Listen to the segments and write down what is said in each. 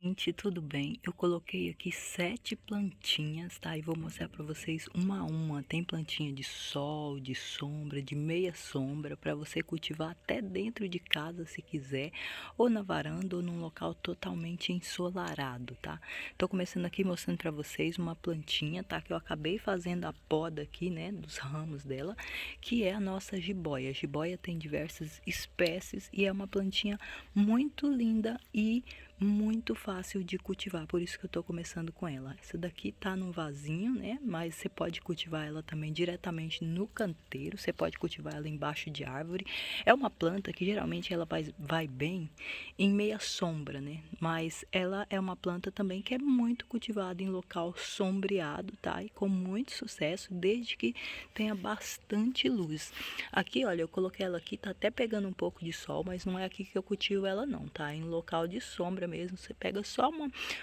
Gente, tudo bem? Eu coloquei aqui 7 plantinhas, tá? E vou mostrar para vocês uma a uma. Tem plantinha de sol, de sombra, de meia sombra, para você cultivar até dentro de casa se quiser, ou na varanda ou num local totalmente ensolarado, tá? Tô começando aqui mostrando para vocês uma plantinha, tá? Que eu acabei fazendo a poda aqui, né, dos ramos dela, que é a nossa jiboia. A jiboia tem diversas espécies e é uma plantinha muito linda e muito fácil de cultivar, por isso que eu tô começando com ela. Essa daqui tá num vasinho, né? Mas você pode cultivar ela também diretamente no canteiro, você pode cultivar ela embaixo de árvore. É uma planta que geralmente ela vai bem em meia sombra, né? Mas ela é uma planta também que é muito cultivada em local sombreado, tá? E com muito sucesso, desde que tenha bastante luz. Aqui, olha, eu coloquei ela aqui, tá até pegando um pouco de sol, mas não é aqui que eu cultivo ela não, tá? Em local de sombra mesmo, você pega só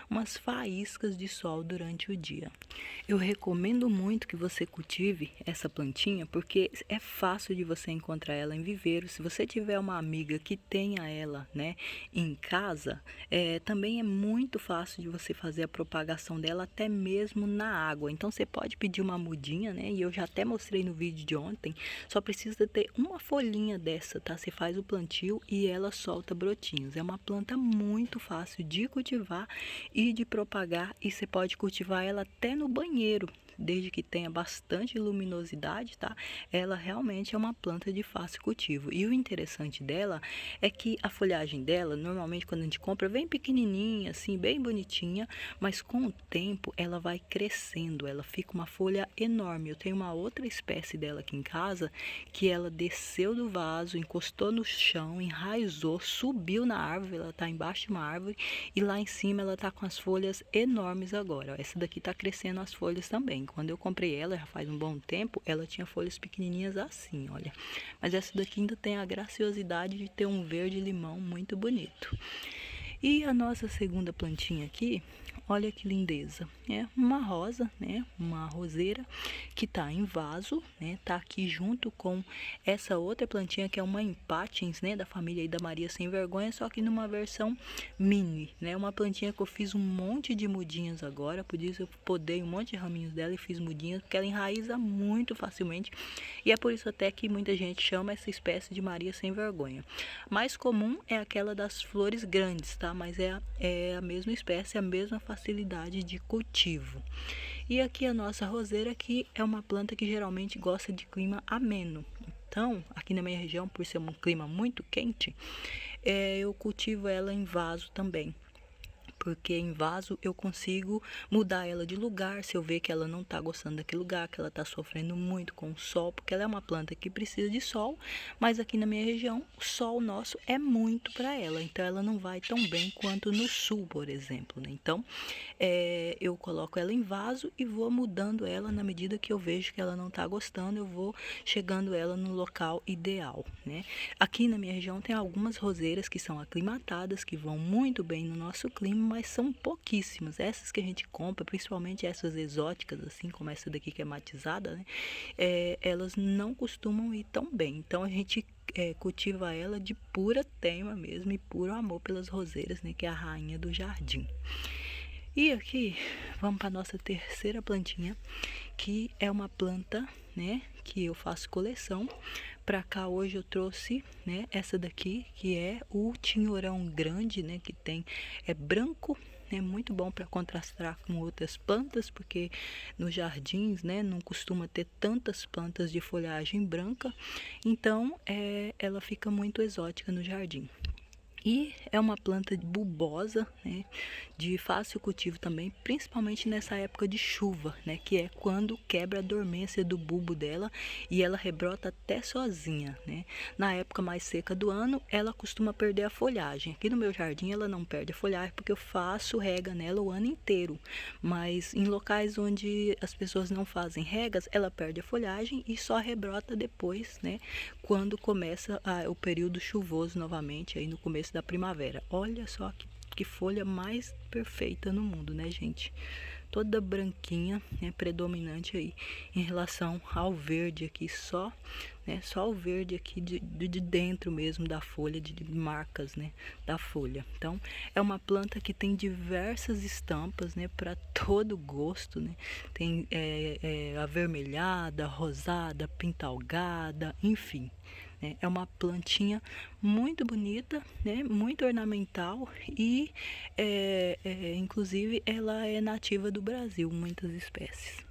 umas faíscas de sol durante o dia. Eu recomendo muito que você cultive essa plantinha, porque é fácil de você encontrar ela em viveiro. Se você tiver uma amiga que tenha ela, né, em casa, também é muito fácil de você fazer a propagação dela até mesmo na água. Então você pode pedir uma mudinha, né, e eu já até mostrei no vídeo de ontem, só precisa ter uma folhinha dessa, tá? Você faz o plantio e ela solta brotinhos. É uma planta muito fácil de cultivar e de propagar, e você pode cultivar ela até no banheiro, desde que tenha bastante luminosidade, tá? Ela realmente é uma planta de fácil cultivo. E o interessante dela é que a folhagem dela, normalmente quando a gente compra, vem pequenininha, assim, bem bonitinha, mas com o tempo ela vai crescendo, ela fica uma folha enorme. Eu tenho uma outra espécie dela aqui em casa, que ela desceu do vaso, encostou no chão, enraizou, subiu na árvore, ela tá embaixo de uma árvore, e lá em cima ela tá com as folhas enormes agora. Essa daqui tá crescendo as folhas também. Quando eu comprei ela, já faz um bom tempo, ela tinha folhas pequenininhas assim, olha. Mas essa daqui ainda tem a graciosidade de ter um verde limão muito bonito. E a nossa segunda plantinha aqui, olha que lindeza. É uma rosa, né? Uma roseira que tá em vaso, né? Tá aqui junto com essa outra plantinha que é uma empatins, né? Da família aí da Maria Sem Vergonha, só que numa versão mini, né? Uma plantinha que eu fiz um monte de mudinhas agora, por isso eu podei um monte de raminhos dela e fiz mudinhas, porque ela enraiza muito facilmente. E é por isso até que muita gente chama essa espécie de Maria Sem Vergonha. Mais comum é aquela das flores grandes, tá? Mas é a mesma espécie, a mesma facilidade de cultivo. E aqui a nossa roseira, que é uma planta que geralmente gosta de clima ameno. Então, aqui na minha região, por ser um clima muito quente, eu cultivo ela em vaso também, porque em vaso eu consigo mudar ela de lugar se eu ver que ela não está gostando daquele lugar, que ela está sofrendo muito com o sol, porque ela é uma planta que precisa de sol, mas aqui na minha região o sol nosso é muito para ela, então ela não vai tão bem quanto no sul, por exemplo, né? Então eu coloco ela em vaso e vou mudando ela na medida que eu vejo que ela não está gostando, eu vou chegando ela no local ideal, né? Aqui na minha região tem algumas roseiras que são aclimatadas, que vão muito bem no nosso clima, mas são pouquíssimas. Essas que a gente compra, principalmente essas exóticas, assim como essa daqui que é matizada, né? Elas não costumam ir tão bem. Então a gente cultiva ela de pura teima mesmo e puro amor pelas roseiras, né? Que é a rainha do jardim. E aqui vamos para nossa terceira plantinha, que é uma planta, né, que eu faço coleção. Para cá hoje eu trouxe, né, essa daqui, que é o tinhorão grande, né, que é branco, é muito bom para contrastar com outras plantas, porque nos jardins, né, não costuma ter tantas plantas de folhagem branca, então ela fica muito exótica no jardim. E é uma planta bulbosa, né, de fácil cultivo também, principalmente nessa época de chuva, né, que é quando quebra a dormência do bulbo dela e ela rebrota até sozinha, né. Na época mais seca do ano, ela costuma perder a folhagem. Aqui no meu jardim ela não perde a folhagem porque eu faço rega nela o ano inteiro, mas em locais onde as pessoas não fazem regas, ela perde a folhagem e só rebrota depois, né, quando começa o período chuvoso novamente, aí no começo da primavera. Olha só que folha mais perfeita no mundo, né, gente? Toda branquinha, né, predominante aí em relação ao verde aqui, só, né, só o verde aqui de dentro mesmo da folha, de marcas, né, da folha. Então, é uma planta que tem diversas estampas, né, para todo gosto, né, tem avermelhada, rosada, pintalgada, enfim. É uma plantinha muito bonita, né? Muito ornamental e, inclusive, ela é nativa do Brasil, muitas espécies.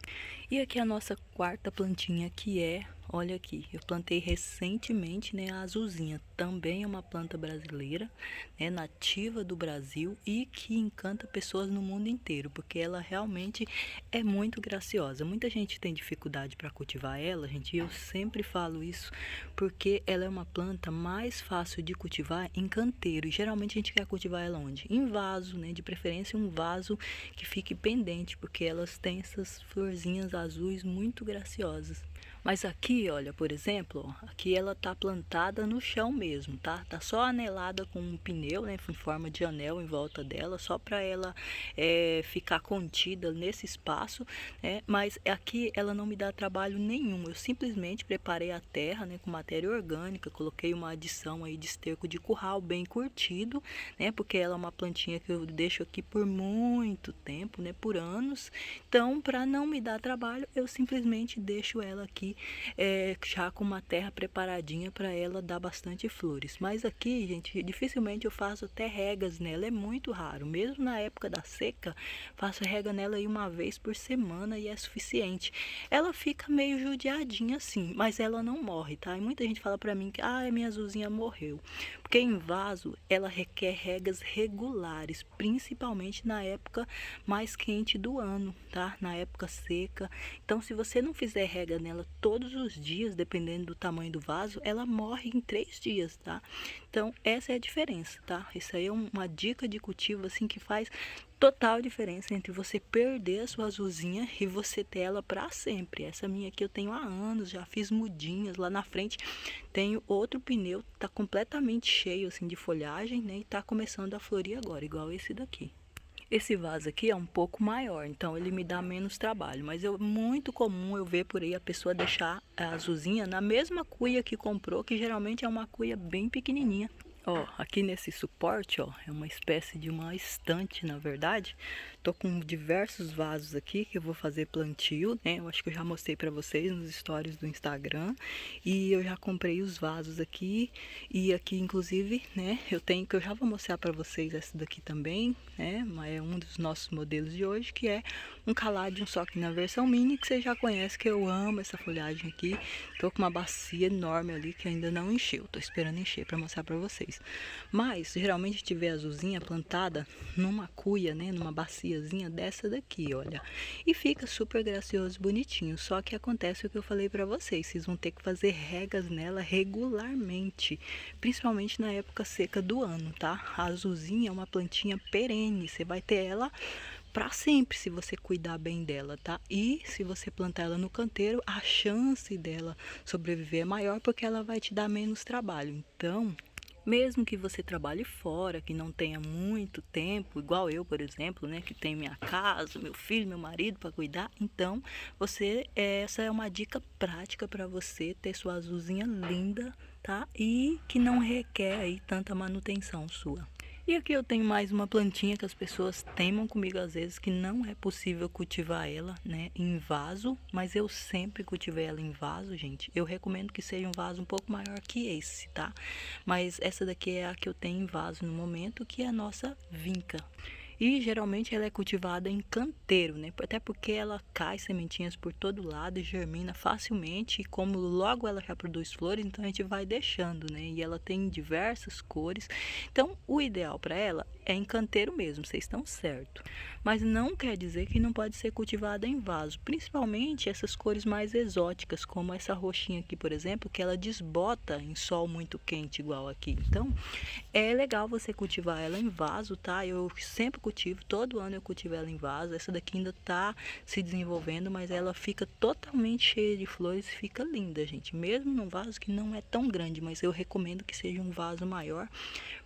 E aqui a nossa quarta plantinha, que é, olha aqui, eu plantei recentemente, né, a azulzinha. Também é uma planta brasileira, né, nativa do Brasil e que encanta pessoas no mundo inteiro, porque ela realmente é muito graciosa. Muita gente tem dificuldade para cultivar ela, gente, e eu sempre falo isso, porque ela é uma planta mais fácil de cultivar em canteiro. E geralmente a gente quer cultivar ela onde? Em vaso, né, de preferência um vaso que fique pendente, porque elas têm essas florzinhas azuis muito graciosas. Mas aqui, olha, por exemplo, ó, aqui ela tá plantada no chão mesmo, tá? Tá só anelada com um pneu, né, em forma de anel em volta dela, só para ela ficar contida nesse espaço, né? Mas aqui ela não me dá trabalho nenhum. Eu simplesmente preparei a terra, né, com matéria orgânica, coloquei uma adição aí de esterco de curral bem curtido, né? Porque ela é uma plantinha que eu deixo aqui por muito tempo, né, por anos. Então, para não me dar trabalho, eu simplesmente deixo ela aqui já com uma terra preparadinha para ela dar bastante flores. Mas aqui, gente, dificilmente eu faço até regas nela, é muito raro. Mesmo na época da seca, faço rega nela aí uma vez por semana e é suficiente. Ela fica meio judiadinha assim, mas ela não morre, tá? E muita gente fala para mim que a minha azulzinha morreu. Porque em vaso ela requer regas regulares, principalmente na época mais quente do ano, tá? Na época seca. Então, se você não fizer rega nela todos os dias, dependendo do tamanho do vaso, ela morre em 3 dias, tá? Então, essa é a diferença, tá? Isso aí é uma dica de cultivo, assim, que faz total diferença entre você perder a sua azulzinha e você ter ela para sempre. Essa minha aqui eu tenho há anos, já fiz mudinhas lá na frente. Tenho outro pneu, tá completamente cheio, assim, de folhagem, né? E tá começando a florir agora, igual esse daqui. Esse vaso aqui é um pouco maior, então ele me dá menos trabalho, mas é muito comum eu ver por aí a pessoa deixar a azulzinha na mesma cuia que comprou, que geralmente é uma cuia bem pequenininha. Ó, aqui nesse suporte, ó, é uma espécie de uma estante, na verdade. Tô com diversos vasos aqui que eu vou fazer plantio, né? Eu acho que eu já mostrei pra vocês nos stories do Instagram. E eu já comprei os vasos aqui. E aqui, inclusive, né, eu tenho que eu já vou mostrar pra vocês essa daqui também, né? Mas é um dos nossos modelos de hoje, que é um caladium, só que na versão mini, que você já conhece, que eu amo essa folhagem aqui. Tô com uma bacia enorme ali que ainda não encheu. Tô esperando encher pra mostrar pra vocês. Mas, geralmente, a gente vê a azulzinha plantada numa cuia, né? Numa baciazinha dessa daqui, olha. E fica super gracioso, bonitinho. Só que acontece o que eu falei pra vocês. Vocês vão ter que fazer regas nela regularmente. Principalmente na época seca do ano, tá? A azulzinha é uma plantinha perene. Você vai ter ela para sempre se você cuidar bem dela, tá? E se você plantar ela no canteiro, a chance dela sobreviver é maior porque ela vai te dar menos trabalho. Então, mesmo que você trabalhe fora, que não tenha muito tempo, igual eu, por exemplo, né, que tem minha casa, meu filho, meu marido para cuidar, então essa é uma dica prática para você ter sua azulzinha linda, tá? E que não requer aí tanta manutenção sua. E aqui eu tenho mais uma plantinha que as pessoas teimam comigo às vezes, que não é possível cultivar ela, né, em vaso, mas eu sempre cultivei ela em vaso, gente. Eu recomendo que seja um vaso um pouco maior que esse, tá? Mas essa daqui é a que eu tenho em vaso no momento, que é a nossa vinca. E geralmente ela é cultivada em canteiro, né? Até porque ela cai sementinhas por todo lado e germina facilmente. E como logo ela já produz flores, então a gente vai deixando, né? E ela tem diversas cores. Então o ideal para ela é em canteiro mesmo, vocês estão certo. Mas não quer dizer que não pode ser cultivada em vaso. Principalmente essas cores mais exóticas, como essa roxinha aqui, por exemplo, que ela desbota em sol muito quente, igual aqui. Então é legal você cultivar ela em vaso, tá? Eu sempre cultivo, todo ano eu cultivo ela em vaso. Essa daqui ainda tá se desenvolvendo, mas ela fica totalmente cheia de flores, fica linda, gente. Mesmo num vaso que não é tão grande, mas eu recomendo que seja um vaso maior,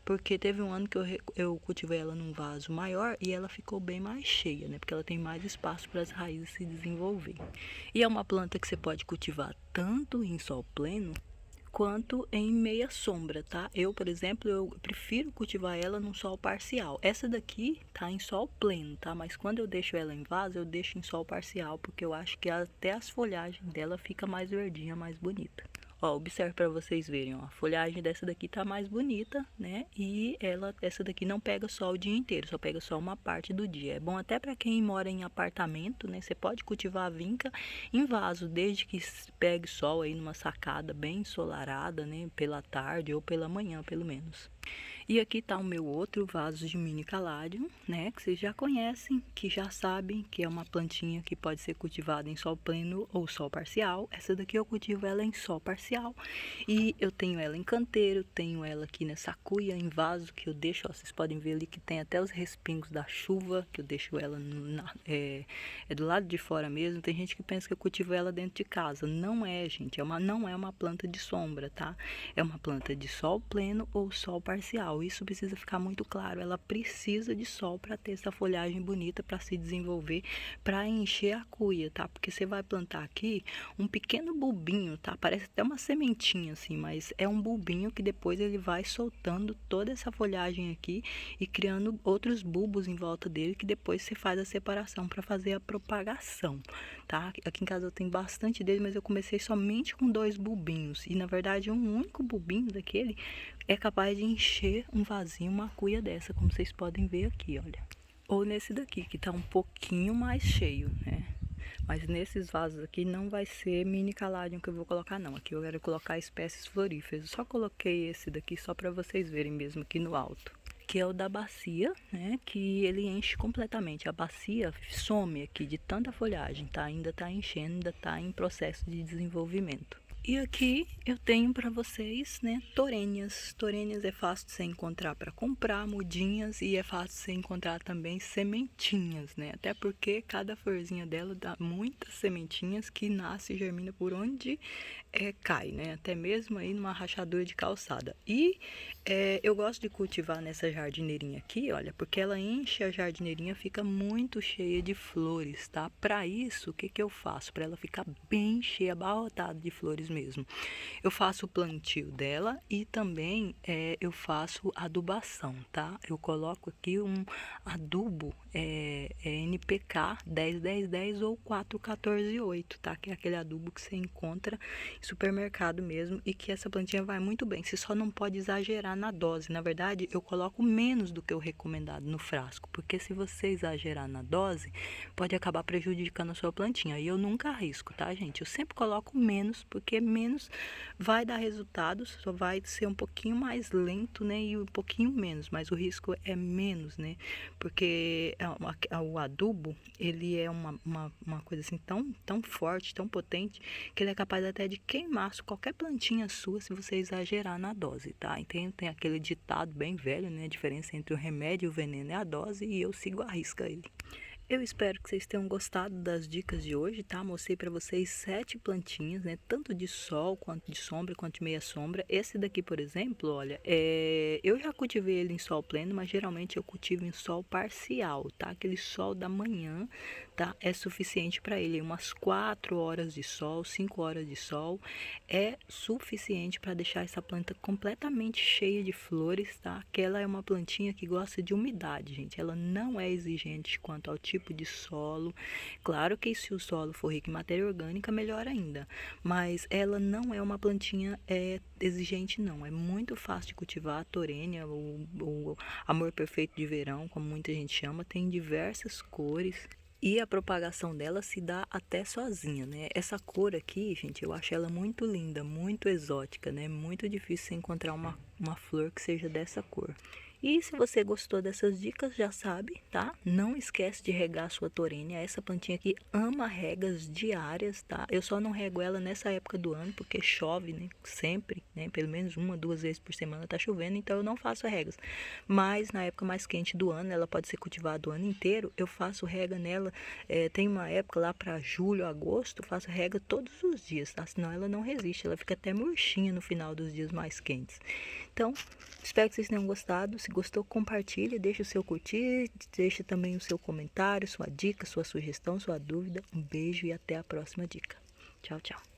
porque teve um ano que eu cultivei ela num vaso maior e ela ficou bem mais cheia, né? Porque ela tem mais espaço para as raízes se desenvolver. E é uma planta que você pode cultivar tanto em sol pleno quanto em meia sombra, tá? Eu, por exemplo, eu prefiro cultivar ela num sol parcial. Essa daqui tá em sol pleno, tá? Mas quando eu deixo ela em vaso, eu deixo em sol parcial, porque eu acho que até as folhagens dela fica mais verdinha, mais bonita. Ó, observe para vocês verem, ó, a folhagem dessa daqui tá mais bonita, né? E essa daqui não pega sol o dia inteiro, só pega só uma parte do dia. É bom até para quem mora em apartamento, né? Você pode cultivar a vinca em vaso, desde que pegue sol aí numa sacada bem ensolarada, né? Pela tarde ou pela manhã, pelo menos. E aqui tá o meu outro vaso de mini calário, né? Que vocês já conhecem, que já sabem que é uma plantinha que pode ser cultivada em sol pleno ou sol parcial. Essa daqui eu cultivo ela em sol parcial. E eu tenho ela em canteiro, tenho ela aqui nessa cuia em vaso que eu deixo, ó, vocês podem ver ali que tem até os respingos da chuva, que eu deixo ela é do lado de fora mesmo. Tem gente que pensa que eu cultivo ela dentro de casa. Não é, gente, não é uma planta de sombra, tá? É uma planta de sol pleno ou sol parcial. Isso precisa ficar muito claro. Ela precisa de sol para ter essa folhagem bonita, para se desenvolver, para encher a cuia, tá? Porque você vai plantar aqui um pequeno bulbinho, tá? Parece até uma sementinha assim, mas é um bulbinho que depois ele vai soltando toda essa folhagem aqui e criando outros bulbos em volta dele, que depois você faz a separação para fazer a propagação, tá? Aqui em casa eu tenho bastante dele, mas eu comecei somente com 2 bulbinhos e na verdade um único bulbinho daquele é capaz de encher um vasinho, uma cuia dessa, como vocês podem ver aqui, olha. Ou nesse daqui, que tá um pouquinho mais cheio, né? Mas nesses vasos aqui não vai ser mini caladium que eu vou colocar, não. Aqui eu quero colocar espécies floríferas. Eu só coloquei esse daqui só para vocês verem mesmo aqui no alto. Que é o da bacia, né? Que ele enche completamente. A bacia some aqui de tanta folhagem, tá? Ainda tá enchendo, ainda tá em processo de desenvolvimento. E aqui eu tenho para vocês, né, torênias. Torênias é fácil de você encontrar para comprar, mudinhas, e é fácil de você encontrar também sementinhas, né? Até porque cada florzinha dela dá muitas sementinhas que nasce e germina por onde cai, né? Até mesmo aí numa rachadura de calçada. E eu gosto de cultivar nessa jardineirinha aqui, olha, porque ela enche a jardineirinha, fica muito cheia de flores, tá? Para isso, o que que eu faço? Para ela ficar bem cheia, abarrotada de flores mesmo. Eu faço o plantio dela e também eu faço adubação, tá? Eu coloco aqui um adubo NPK 10-10-10 ou 4-14-8, tá? Que é aquele adubo que você encontra em supermercado mesmo e que essa plantinha vai muito bem. Você só não pode exagerar na dose. Na verdade, eu coloco menos do que o recomendado no frasco, porque se você exagerar na dose, pode acabar prejudicando a sua plantinha. E eu nunca arrisco, tá, gente? Eu sempre coloco menos, porque menos vai dar resultados, só vai ser um pouquinho mais lento, né? E um pouquinho menos, mas o risco é menos, né? Porque o adubo, ele é uma coisa assim tão forte, tão potente, que ele é capaz até de queimar qualquer plantinha sua se você exagerar na dose, tá? Então tem aquele ditado bem velho, né? A diferença entre o remédio e o veneno é a dose, e eu sigo a risca ele. Eu espero que vocês tenham gostado das dicas de hoje, tá? Mostrei para vocês 7 plantinhas, né? Tanto de sol, quanto de sombra, quanto de meia sombra. Esse daqui, por exemplo, olha, eu já cultivei ele em sol pleno, mas geralmente eu cultivo em sol parcial, tá? Aquele sol da manhã, tá? É suficiente para ele. Umas 4 horas de sol, 5 horas de sol é suficiente para deixar essa planta completamente cheia de flores, tá? Que ela é uma plantinha que gosta de umidade, gente. Ela não é exigente quanto ao tipo de solo. Claro que se o solo for rico em matéria orgânica, melhor ainda. Mas ela não é uma plantinha exigente, não. É muito fácil de cultivar. A torênia, o amor perfeito de verão, como muita gente chama, tem diversas cores. E a propagação dela se dá até sozinha, né? Essa cor aqui, gente, eu acho ela muito linda, muito exótica, né? Muito difícil você encontrar uma flor que seja dessa cor. E se você gostou dessas dicas, já sabe, tá? Não esquece de regar a sua torênia. Essa plantinha aqui ama regas diárias, tá? Eu só não rego ela nessa época do ano, porque chove, né? Sempre, né? Pelo menos 1, 2 vezes por semana tá chovendo, então eu não faço regas. Mas na época mais quente do ano, ela pode ser cultivada o ano inteiro, eu faço rega nela. Tem uma época lá para julho, agosto, eu faço rega todos os dias, tá? Senão ela não resiste, ela fica até murchinha no final dos dias mais quentes. Então, espero que vocês tenham gostado. Se gostou, compartilha, deixa o seu curtir, deixa também o seu comentário, sua dica, sua sugestão, sua dúvida. Um beijo e até a próxima dica. Tchau, tchau.